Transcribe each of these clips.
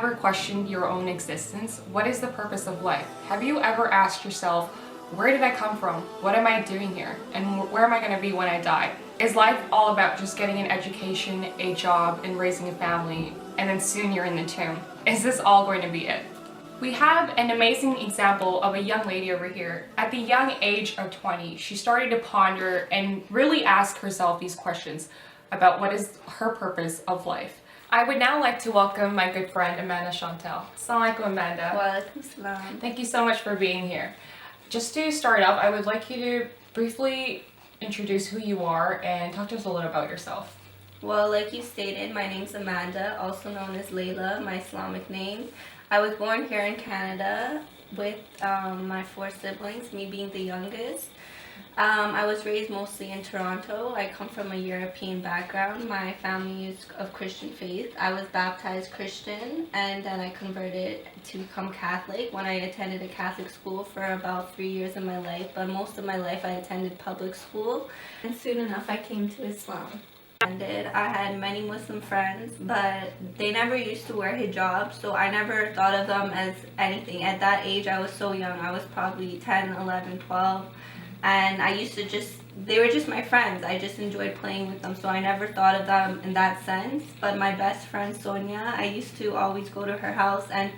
ever questioned your own existence? What is the purpose of life? Have you ever asked yourself, where did I come from? What am I doing here? And where am I going to be when I die? Is life all about just getting an education, a job, and raising a family, and then soon you're in the tomb? Is this all going to be it? We have an amazing example of a young lady over here. At the young age of 20, she started to ponder and really ask herself these questions about what is her purpose of life. I would now like to welcome my good friend Amanda Chantel. Assalamu alaikum, Amanda. Walaikum salam. Thank you so much for being here. Just to start off, I would like you to briefly introduce who you are and talk to us a little about yourself. Well, like you stated, my name's Amanda, also known as Layla, my Islamic name. I was born here in Canada with my 4 siblings, me being the youngest. I was raised mostly in Toronto. I come from a European background. My family is of Christian faith. I was baptized Christian and then I converted to become Catholic when I attended a Catholic school for about 3 years of my life. But most of my life I attended public school. And soon enough I came to Islam. I had many Muslim friends, but they never used to wear hijab, so I never thought of them as anything. At that age, I was so young. I was probably 10, 11, 12, and they were just my friends. I just enjoyed playing with them, so I never thought of them in that sense. But my best friend, Sonia, I used to always go to her house, and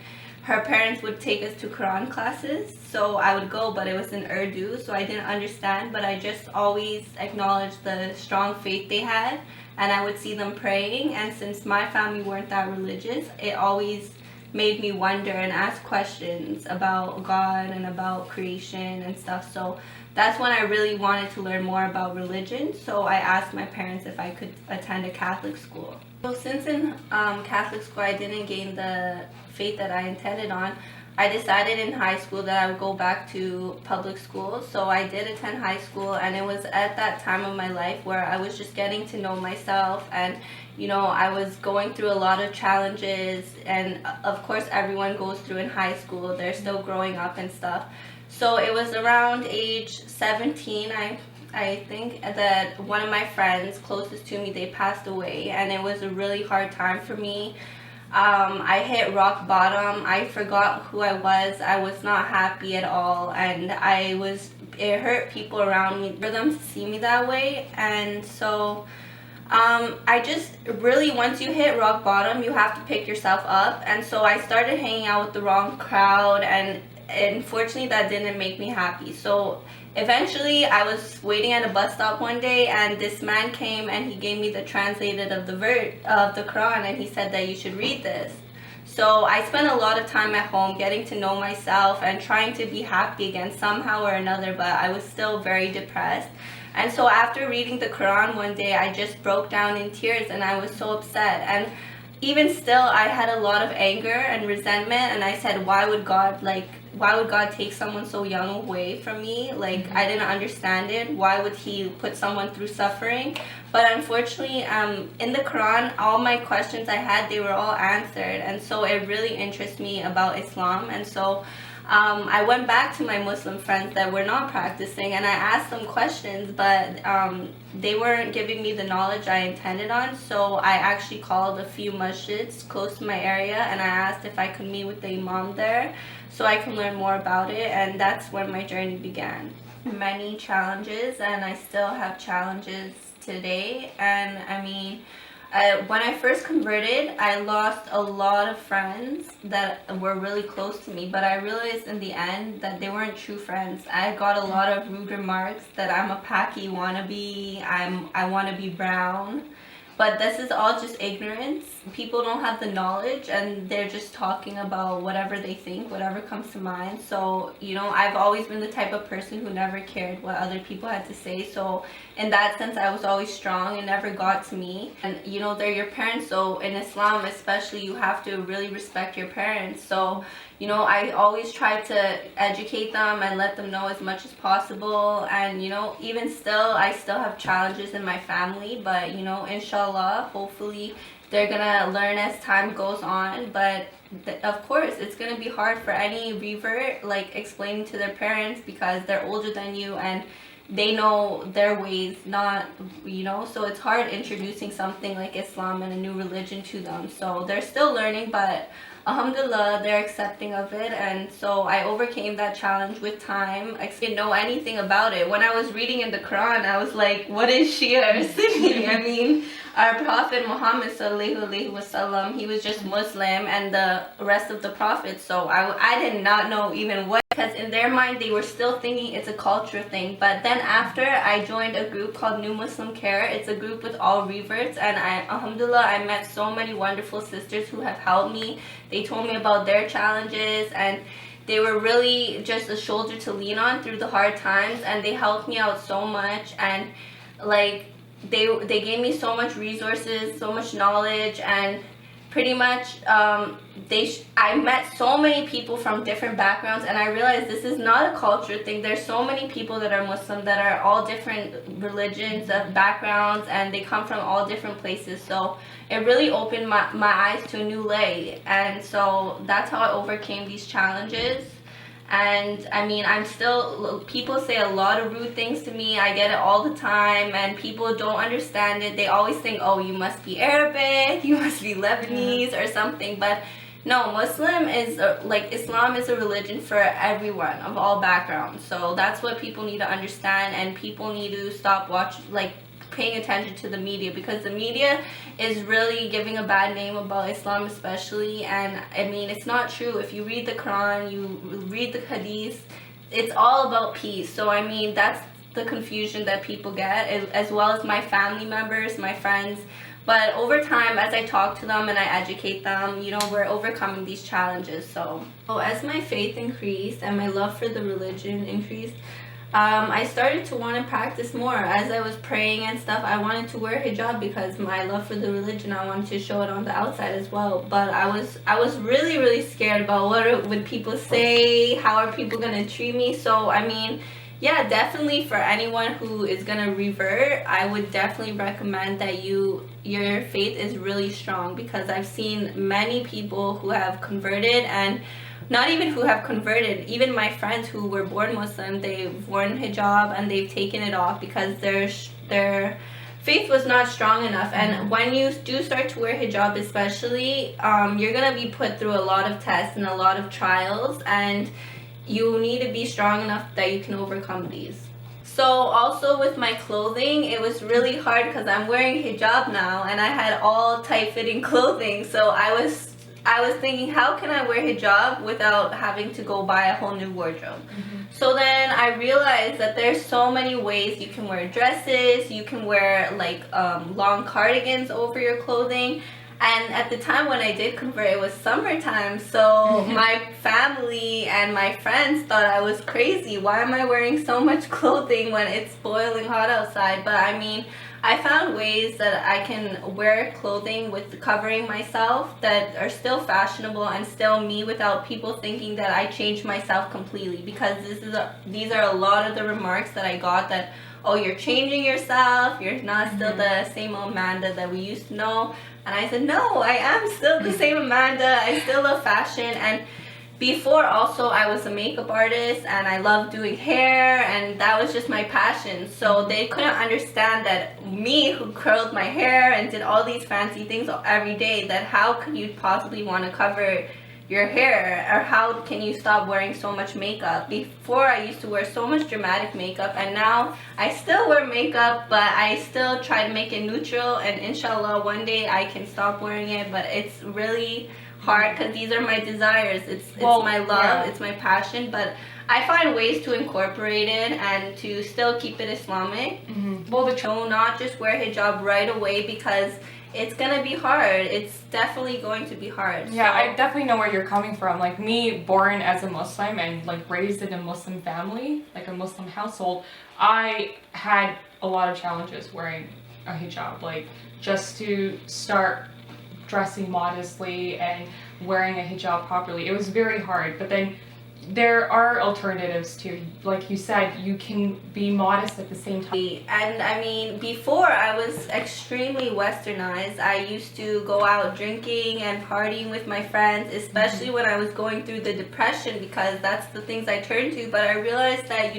her parents would take us to Quran classes, so I would go, but it was in Urdu, so I didn't understand, but I just always acknowledged the strong faith they had, and I would see them praying, and since my family weren't that religious, it always made me wonder and ask questions about God and about creation and stuff. So that's when I really wanted to learn more about religion, so I asked my parents if I could attend a Catholic school. So since in Catholic school I didn't gain the faith that I intended on, I decided in high school that I would go back to public school. So I did attend high school, and it was at that time of my life where I was just getting to know myself, and I was going through a lot of challenges, and of course everyone goes through in high school. They're still growing up and stuff. So it was around age 17, I think, that one of my friends closest to me, they passed away, and it was a really hard time for me. I hit rock bottom. I forgot who I was. I was not happy at all, and it hurt people around me for them to see me that way. And so I just really, once you hit rock bottom, you have to pick yourself up. And so I started hanging out with the wrong crowd, and unfortunately that didn't make me happy. So eventually I was waiting at a bus stop one day, and this man came and he gave me the translated of the Quran, and he said that you should read this. So I spent a lot of time at home getting to know myself and trying to be happy again somehow or another, but I was still very depressed. And so after reading the Quran one day, I just broke down in tears, and I was so upset. And even still, I had a lot of anger and resentment, and I said, why would God take someone so young away from me? I didn't understand it. Why would he put someone through suffering? But unfortunately, in the Quran, all my questions I had, they were all answered, and so it really interests me about Islam. And so I went back to my Muslim friends that were not practicing, and I asked them questions, but they weren't giving me the knowledge I intended on. So I actually called a few masjids close to my area, and I asked if I could meet with the imam there so I can learn more about it, and that's when my journey began. Many challenges, and I still have challenges today. And I mean, when I first converted, I lost a lot of friends that were really close to me, but I realized in the end that they weren't true friends. I got a lot of rude remarks that I'm a Paki wannabe, I want to be brown. But this is all just ignorance. People don't have the knowledge, and they're just talking about whatever they think, whatever comes to mind. So, I've always been the type of person who never cared what other people had to say. So in that sense, I was always strong. It never got to me. And, they're your parents. So in Islam especially, you have to really respect your parents. So, I always try to educate them and let them know as much as possible. And, even still, I still have challenges in my family. But, inshallah, hopefully they're gonna learn as time goes on. But of course, it's gonna be hard for any revert, explaining to their parents, because they're older than you and they know their ways, not, so it's hard introducing something like Islam and a new religion to them. So they're still learning, but alhamdulillah, they're accepting of it. And so I overcame that challenge with time. I didn't know anything about it. When I was reading in the Quran, I was like, what is Shia or Sunni? I mean, our Prophet Muhammad sallallahu alaihi wasallam, he was just Muslim, and the rest of the prophets. So I did not know even what, because in their mind they were still thinking it's a culture thing. But then after, I joined a group called New Muslim Care. It's a group with all reverts, and alhamdulillah, I met so many wonderful sisters who have helped me. They told me about their challenges, and they were really just a shoulder to lean on through the hard times, and they helped me out so much. And like, they gave me so much resources, so much knowledge, and pretty much I met so many people from different backgrounds, and I realized this is not a culture thing. There's so many people that are Muslim that are all different religions, backgrounds, and they come from all different places. So it really opened my eyes to a new light, and so that's how I overcame these challenges. And I mean, people say a lot of rude things to me. I get it all the time, and people don't understand it. They always think, oh, you must be Arabic, you must be Lebanese or something. But no, Islam is a religion for everyone of all backgrounds. So that's what people need to understand, and people need to stop paying attention to the media, because the media is really giving a bad name about Islam especially. And I mean, it's not true. If you read the Quran, you read the Hadith, it's all about peace. So I mean, that's the confusion that people get, as well as my family members, my friends. But over time, as I talk to them and I educate them, we're overcoming these challenges. So as my faith increased and my love for the religion increased, I started to want to practice more. As I was praying and stuff, I wanted to wear hijab because my love for the religion, I wanted to show it on the outside as well. But I was really, really scared about what would people say, how are people going to treat me. So I mean, yeah, definitely for anyone who is going to revert, I would definitely recommend that your faith is really strong, because I've seen many people who have converted, and not even who have converted, even my friends who were born Muslim, they've worn hijab and they've taken it off because their faith was not strong enough. And when you do start to wear hijab especially, you're going to be put through a lot of tests and a lot of trials, and you need to be strong enough that you can overcome these. So also with my clothing, it was really hard because I'm wearing hijab now, and I had all tight-fitting clothing. So I was thinking, how can I wear hijab without having to go buy a whole new wardrobe? So then I realized that there's so many ways you can wear dresses, you can wear long cardigans over your clothing. And at the time when I did convert, it was summertime, so my family and my friends thought I was crazy. Why am I wearing so much clothing when it's boiling hot outside? But I mean, I found ways that I can wear clothing with covering myself that are still fashionable and still me, without people thinking that I changed myself completely. Because these are a lot of the remarks that I got, that, oh, you're changing yourself, you're not still the same Amanda that we used to know. And I said, no, I am still the same Amanda. I still love fashion. And before also, I was a makeup artist and I loved doing hair, and that was just my passion. So they couldn't understand that me, who curled my hair and did all these fancy things every day, that how could you possibly want to cover your hair, or how can you stop wearing so much makeup? Before, I used to wear so much dramatic makeup, and now I still wear makeup, but I still try to make it neutral, and inshallah one day I can stop wearing it. But it's really hard because these are my desires. It's my love, it's my passion, but I find ways to incorporate it and to still keep it Islamic. Well, not just wear hijab right away, because it's gonna be hard. It's definitely going to be hard. Yeah, so I definitely know where you're coming from. Like me, born as a Muslim and raised in a Muslim family, like a Muslim household, I had a lot of challenges wearing a hijab. Just to start dressing modestly and wearing a hijab properly, it was very hard. But then there are alternatives too. Like you said, you can be modest at the same time. And I mean, before I was extremely westernized. I used to go out drinking and partying with my friends, especially when I was going through the depression, because that's the things I turned to. But I realized that,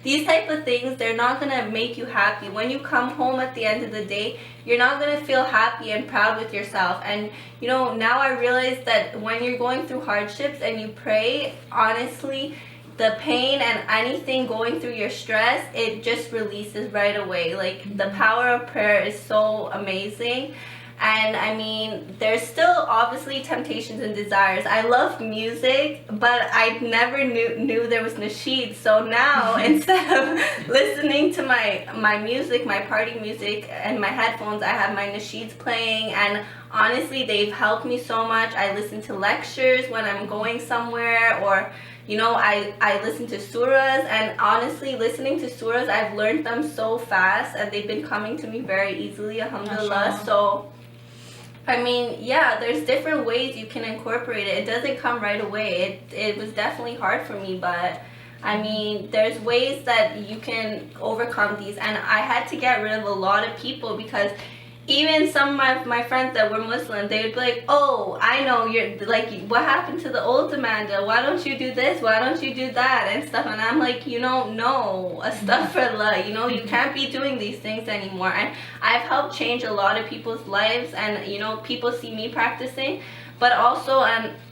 these type of things, they're not gonna make you happy. When you come home at the end of the day, you're not gonna feel happy and proud with yourself. And you know, now I realize that when you're going through hardships and you pray, honestly, the pain and anything going through your stress, it just releases right away. Like, the power of prayer is so amazing. And I mean, there's still obviously temptations and desires. I love music, but I never knew there was nasheed. So now, instead of listening to my music, my party music, and my headphones, I have my nasheeds playing. And honestly, they've helped me so much. I listen to lectures when I'm going somewhere, or you know, I listen to surahs, and honestly, listening to surahs, I've learned them so fast, and they've been coming to me very easily, alhamdulillah. So I mean, yeah, there's different ways you can incorporate it. It doesn't come right away. It was definitely hard for me, but I mean, there's ways that you can overcome these. And I had to get rid of a lot of people, because even some of my friends that were Muslim, they would be like, oh, I know, you're like, what happened to the old Amanda? Why don't you do this? Why don't you do that? And stuff. And I'm like, you know, no, astaghfirullah, you know, you can't be doing these things anymore. And I've helped change a lot of people's lives, and you know, people see me practicing. But also,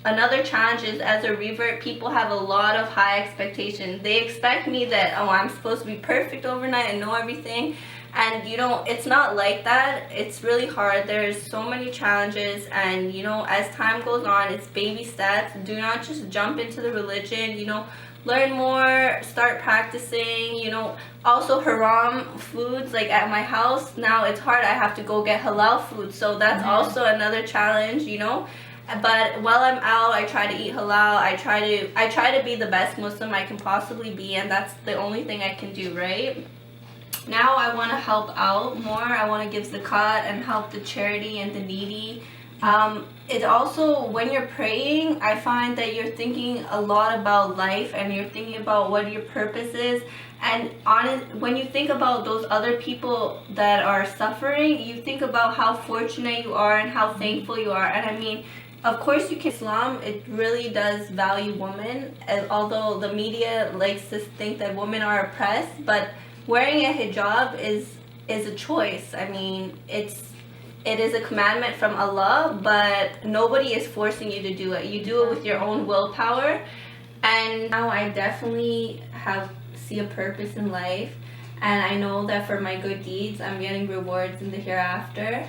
another challenge is, as a revert, people have a lot of high expectations. They expect me that, oh, I'm supposed to be perfect overnight and know everything. And you know, it's not like that. It's really hard. There's so many challenges, and you know, as time goes on, it's baby steps. Do not just jump into the religion. You know, learn more, start practicing. You know, also haram foods, like at my house now, it's hard. I have to go get halal food, so that's also another challenge, you know. But while I'm out, I try to eat halal. I try to be the best Muslim I can possibly be, and that's the only thing I can do, right? Now I want to help out more. I want to give zakat and help the charity and the needy. It also, when you're praying, I find that you're thinking a lot about life, and you're thinking about what your purpose is. And when you think about those other people that are suffering, you think about how fortunate you are and how thankful you are. And I mean, of course, you can. Islam, it really does value women, although the media likes to think that women are oppressed, but wearing a hijab is a choice. I mean, it is a commandment from Allah, but nobody is forcing you to do it. You do it with your own willpower. And now I definitely see a purpose in life, and I know that for my good deeds, I'm getting rewards in the hereafter.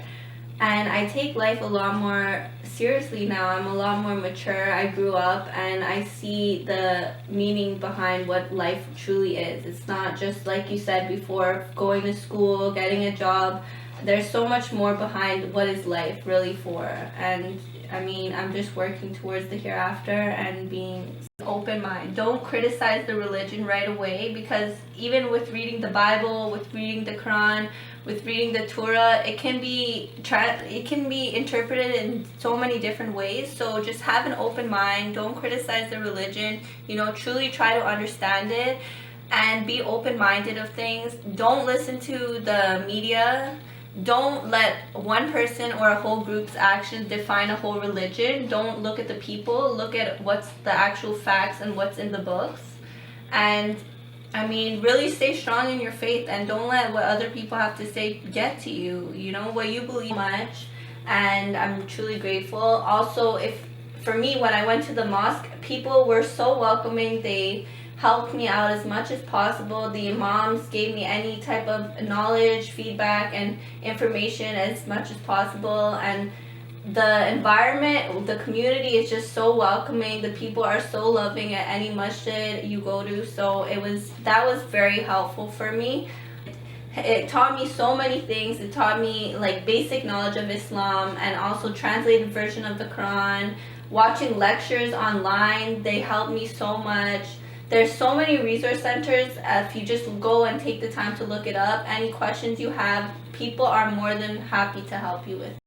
And I take life a lot more seriously now. I'm a lot more mature. I grew up, and I see the meaning behind what life truly is. It's not just, like you said before, going to school, getting a job. There's so much more behind what is life really for. And I mean, I'm just working towards the hereafter and being open mind. Don't criticize the religion right away, because even with reading the Bible, with reading the Quran, with reading the Torah, it can be interpreted in so many different ways. So just have an open mind. Don't criticize the religion. You know, truly try to understand it and be open-minded of things. Don't listen to the media. Don't let one person or a whole group's actions define a whole religion. Don't look at the people. Look at what's the actual facts and what's in the books. And I mean, really stay strong in your faith, and don't let what other people have to say get to you. You know, what you believe much. And I'm truly grateful. Also, for me, when I went to the mosque, people were so welcoming. They helped me out as much as possible. The imams gave me any type of knowledge, feedback, and information as much as possible. And the environment, the community is just so welcoming. The people are so loving at any masjid you go to. So that was very helpful for me. It taught me so many things. It taught me like basic knowledge of Islam, and also translated version of the Quran. Watching lectures online, they helped me so much. There's so many resource centers. If you just go and take the time to look it up, any questions you have, people are more than happy to help you with.